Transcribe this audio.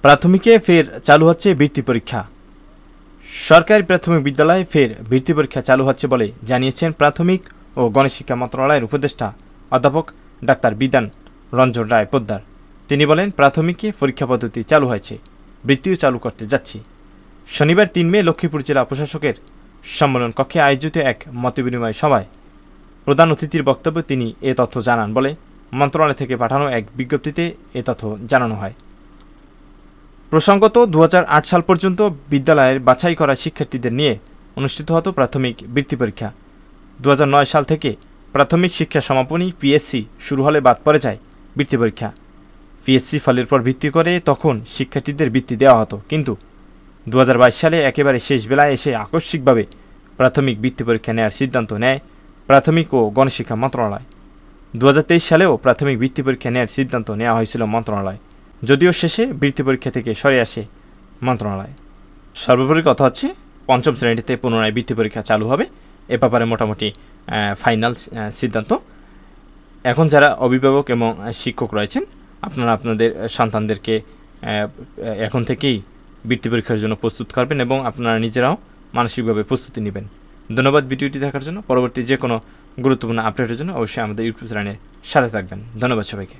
প্রাথমিকে ফের চালু হচ্ছে বৃত্তি পরীক্ষা। সরকারি প্রাথমিক বিদ্যালয়ে ফের বৃত্তি পরীক্ষা চালু হচ্ছে বলে জানিয়েছেন প্রাথমিক ও গণশিক্ষা মন্ত্রণালয়ের উপদেষ্টা অধ্যাপক ডাক্তার বিধান রঞ্জন রায় পোদ্দার। তিনি বলেন, প্রাথমিকে পরীক্ষা পদ্ধতি চালু হয়েছে, বৃত্তিও চালু করতে যাচ্ছি। শনিবার 3 মে লক্ষ্মীপুর জেলা প্রশাসকের সম্মেলন কক্ষে আয়োজিত এক মতবিনিময় সভায় প্রধান অতিথির বক্তব্যে তিনি এ তথ্য জানান বলে মন্ত্রণালয় থেকে পাঠানো এক বিজ্ঞপ্তিতে এ তথ্য জানানো হয়। প্রসঙ্গত 2008 সাল পর্যন্ত বিদ্যালয়ের বাছাই করা শিক্ষার্থীদের নিয়ে অনুষ্ঠিত হতো প্রাথমিক বৃত্তি পরীক্ষা। 2009 সাল থেকে প্রাথমিক শিক্ষা সমাপনী পিএসসি শুরু হলে বাদ পড়ে যায় বৃত্তি পরীক্ষা। পিএসসি ফলের পর ভিত্তি করে তখন শিক্ষার্থীদের বৃত্তি দেওয়া হতো, কিন্তু 2022 সালে একেবারে শেষ বেলায় এসে আকস্মিকভাবে প্রাথমিক বৃত্তি পরীক্ষা নেওয়ার সিদ্ধান্ত নেয় প্রাথমিক ও গণশিক্ষা মন্ত্রণালয়। 2023 সালেও প্রাথমিক বৃত্তি পরীক্ষা নেওয়ার সিদ্ধান্ত নেওয়া হয়েছিল মন্ত্রণালয়, যদিও শেষে বৃত্তি পরীক্ষা থেকে সরে আসে মন্ত্রণালয়। সর্বোপরি কথা হচ্ছে 5ম শ্রেণীতে পুনরায় বৃত্তি পরীক্ষা চালু হবে, এ ব্যাপারে মোটামুটি ফাইনাল সিদ্ধান্ত। এখন যারা অভিভাবক এবং শিক্ষক রয়েছেন, আপনারা আপনাদের সন্তানদেরকে এখন থেকেই বৃত্তি পরীক্ষার জন্য প্রস্তুত করবেন এবং আপনারা নিজেরাও মানসিকভাবে প্রস্তুতি নেবেন। ধন্যবাদ ভিডিওটি দেখার জন্য। পরবর্তী যে কোনো গুরুত্বপূর্ণ আপডেটের জন্য অবশ্যই আমাদের ইউটিউব চ্যানেলের সাথে থাকবেন। ধন্যবাদ সবাইকে।